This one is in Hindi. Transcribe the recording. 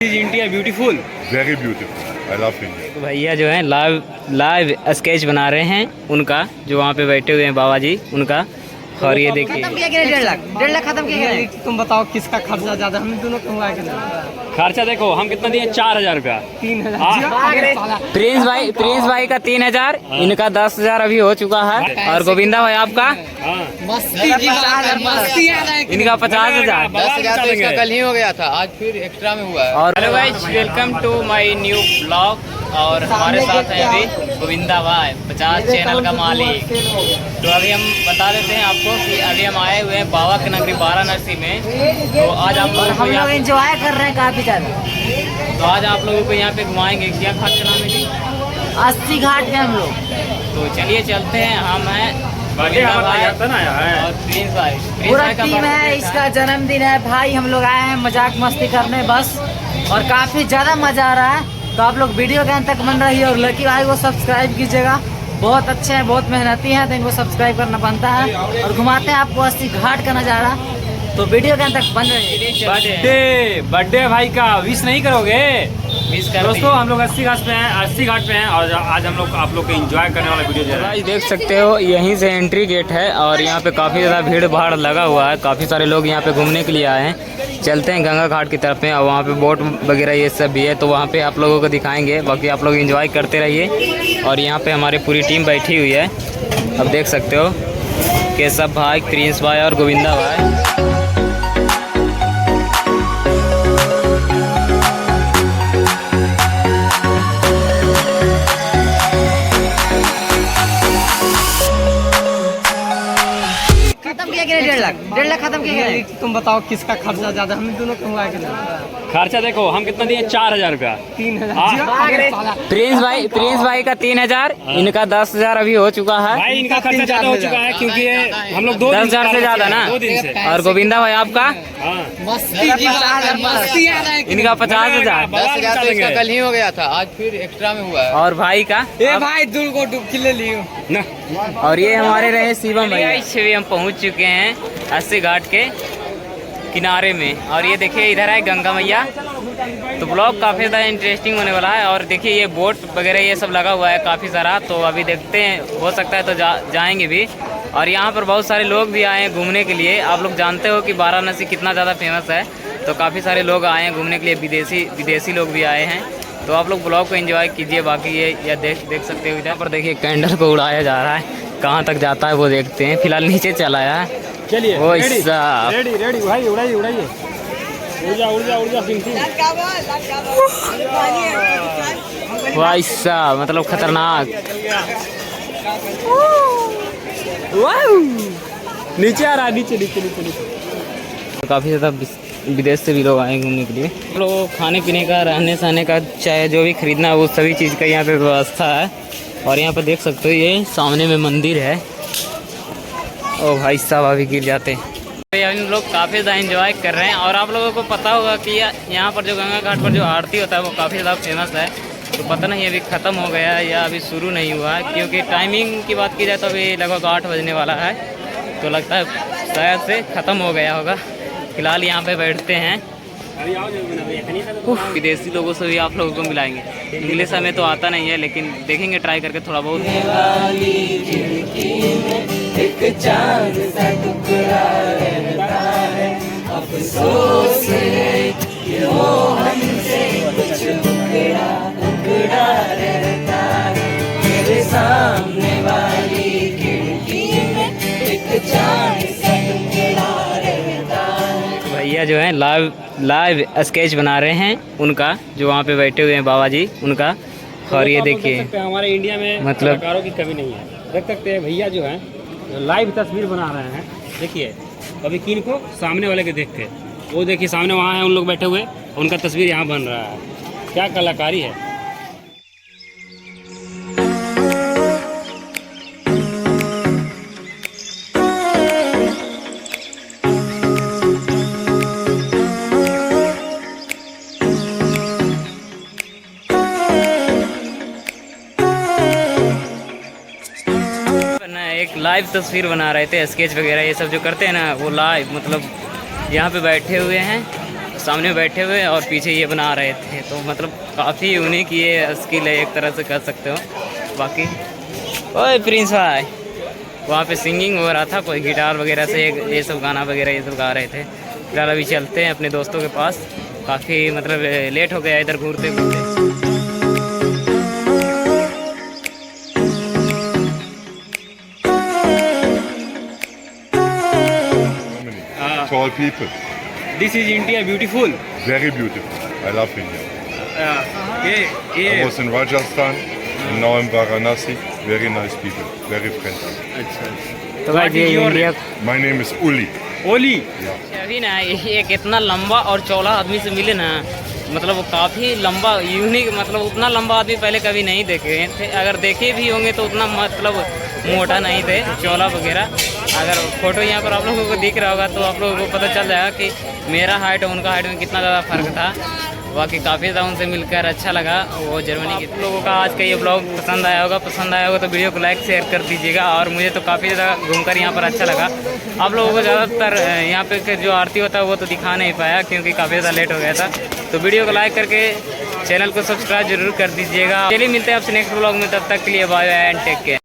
India beautiful, very beautiful, I love India. तो भैया जो है लाइव स्केच बना रहे हैं उनका, जो वहाँ पे बैठे हुए हैं बाबा जी उनका। और ये देखिए 1.5 लाख खत्म किया। तुम बताओ किसका खर्चा ज्यादा, हम दोनों का हुआ कि नहीं? खर्चा देखो हम कितना दिए, 4,000 रुपया। 3,000। प्रिंस भाई का 3,000, इनका 10,000 अभी हो चुका है। और गोविंदा भाई आपका इनका 50,000। 10,000 तो इसका कल ही हो गया था, आज फिर एक्स्ट्रा में हुआ है। और hello guys, welcome to my new blog. और हमारे साथ हैं अभी गोविंदा भाई, 50 चैनल का मालिक। तो अभी हम बता देते हैं आपको कि अभी हम आए हुए हैं बाबा की नगरी वाराणसी में। तो आज आप लोगों को यहाँ एंजॉय कर रहे हैं काफी ज्यादा। तो आज आप लोगों को यहाँ पे घुमाएंगे। क्या घाट का नाम है जी? 80 घाट के हम लोग। तो चलिए चलते हैं। हम हैं गोविंदा भाई और प्रिंस भाई। पूरा टीम है, इसका जन्मदिन है भाई। हम लोग आए हैं मजाक मस्ती करने बस, और काफी ज्यादा मजा आ रहा है। तो आप लोग वीडियो के अंत तक बन रही है और लकी भाई को सब्सक्राइब कीजिएगा। बहुत अच्छे हैं, बहुत मेहनती हैं, तो इनको सब्सक्राइब करना बनता है। और घुमाते हैं आपको 80 घाट का नज़ारा। तो वीडियो के अंत तक बन रही बर्थडे भाई का विश नहीं करोगे? मिस कर दोस्तों हम लोग 80 घाट पे हैं और आज हम लोग आप लोग को एंजॉय करने वाला वीडियो दे रहे हैं। भाई देख सकते हो यहीं से एंट्री गेट है और यहाँ पे काफ़ी ज़्यादा भीड़ भाड़ लगा हुआ है। काफ़ी सारे लोग यहाँ पे घूमने के लिए आए हैं। चलते हैं गंगा घाट की तरफ में, और वहाँ पे बोट वगैरह ये सब भी है, तो वहाँ पे आप लोगों को दिखाएंगे। बाकी आप लोग एंजॉय करते रहिए। और यहाँ पे हमारी पूरी टीम बैठी हुई है, अब देख सकते हो। केशव भाई, प्रिंस भाई और गोविंदा भाई। डेढ़ लाख खत्म किया। तुम बताओ किसका खर्चा ज्यादा, हम दोनों का हुआ कि नहीं? खर्चा देखो हम कितना दिए, 4,000 रुपया। 3,000। प्रिंस भाई का 3,000, इनका 10,000 अभी हो चुका है। भाई इनका खर्चा ज्यादा हो चुका है क्योंकि हम लोग 10,000 से ज्यादा ना। 2 दिन से। और गोविंदा भाई आपका इनका 50,000। 10,000 तो इसका कल ही हो गया था, आज फिर एक्स्ट्रा में हुआ है। और भाई का भाई दूर को डुबकी ले लियो ना। और ये हमारे रहे शिवम भैया। भी हम पहुंच चुके हैं 80 घाट के किनारे में। और ये देखिए इधर है गंगा मैया। तो ब्लॉग काफ़ी ज़्यादा इंटरेस्टिंग होने वाला है। और देखिए ये बोट वगैरह ये सब लगा हुआ है काफ़ी सारा। तो अभी देखते हैं, हो सकता है तो जाएंगे भी। और यहाँ पर बहुत सारे लोग भी आए हैं घूमने के लिए। आप लोग जानते हो कि वाराणसी कितना ज़्यादा फेमस है, तो काफ़ी सारे लोग आए हैं घूमने के लिए। विदेशी लोग भी आए हैं। तो आप लोग ब्लॉग को एंजॉय कीजिए। बाकी ये देख सकते हो इधर पर देखिए कैंडल को उड़ाया जा रहा है। कहाँ तक जाता है वो देखते हैं। फिलहाल नीचे चला है। चलिए वो रेडी उड़ाइए उड़ जा। भाई साहब मतलब खतरनाक। नीचे आ रहा है, नीचे। काफ़ी ज़्यादा विदेश से भी लोग आए घूमने के लिए। लोग खाने पीने का, रहने सहने का, चाहे जो भी खरीदना है वो सभी चीज़ का यहाँ पे व्यवस्था है। और यहाँ पे देख सकते हो ये सामने में मंदिर है। ओ भाई साहब अभी गिर जाते हैं। तो हम लोग काफ़ी ज़्यादा एंजॉय कर रहे हैं। और आप लोगों को पता होगा कि यहाँ पर जो गंगा घाट पर जो आरती होता है वो काफ़ी ज़्यादा फेमस है। तो पता नहीं अभी ख़त्म हो गया है या अभी शुरू नहीं हुआ है, क्योंकि टाइमिंग की बात की जाए तो अभी लगभग 8 बजने वाला है। तो लगता है शायद से ख़त्म हो गया होगा। फिलहाल यहाँ पे बैठते हैं। विदेशी लोगों से भी आप लोगों को मिलाएंगे। इंग्लिश हमें तो आता नहीं है, लेकिन देखेंगे ट्राई करके थोड़ा बहुत। एक चांद सा टुकड़ा रहता है, अफसोस है कि वो हमसे कुछ टुकड़ा रहता है। मेरे सामने वाली खिड़की में एक चांद सा टुकड़ा रहता है। भैया जो है लाइव स्केच बना रहे हैं उनका, जो वहाँ पे बैठे हुए हैं बाबा जी उनका। और ये देखिए हमारे इंडिया में मतलब कलाकारों की कमी नहीं है। देख सकते हैं भैया जो है लाइव तस्वीर बना रहे हैं। देखिए अभी किन को, सामने वाले के देख के, वो देखिए सामने वहाँ है उन लोग बैठे हुए, उनका तस्वीर यहाँ बन रहा है। क्या कलाकारी है। एक लाइव तस्वीर बना रहे थे, स्केच वगैरह ये सब जो करते हैं ना वो लाइव, मतलब यहाँ पे बैठे हुए हैं सामने बैठे हुए और पीछे ये बना रहे थे। तो मतलब काफ़ी यूनिक ये स्किल है, एक तरह से कह सकते हो। बाकी ओए प्रिंस भाई, वहाँ पे सिंगिंग हो रहा था, कोई गिटार वगैरह से ये सब गाना वगैरह ये सब गा रहे थे। फिलहाल अभी चलते हैं अपने दोस्तों के पास, काफ़ी मतलब लेट हो गया इधर घूरते घूरते। Tall people, this is India beautiful. very beautiful. I love India. I ये was in Rajasthan and now in Varanasi. Very nice people, very friendly. अच्छा तो भाई ये India My name is Uli. ओली। अभी ना एक इतना लंबा और चौड़ा आदमी से मिले ना, मतलब वो काफ़ी लंबा यूनिक, मतलब उतना लंबा आदमी पहले कभी नहीं देखे थे। अगर देखे भी होंगे तो उतना मतलब मोटा नहीं थे, चौड़ा वगैरह। अगर फोटो यहाँ पर आप लोगों को दिख रहा होगा तो आप लोगों को पता चल जाएगा कि मेरा हाइट और उनका हाइट में कितना ज़्यादा फ़र्क था। बाकी काफ़ी ज़्यादा उनसे मिलकर अच्छा लगा। वो जर्मनी के। आप लोगों का आज का ये ब्लॉग पसंद आया होगा तो वीडियो को लाइक शेयर कर दीजिएगा। और मुझे तो काफ़ी ज़्यादा घूमकर यहाँ पर अच्छा लगा। आप लोगों को ज़्यादातर यहाँ पे जो आरती होता है वो तो दिखा नहीं पाया क्योंकि काफ़ी ज़्यादा लेट हो गया था। तो वीडियो को लाइक करके चैनल को सब्सक्राइब जरूर कर दीजिएगा। चलिए मिलते हैं आपसे नेक्स्ट ब्लॉग में, तब तक के लिए bye bye and take care.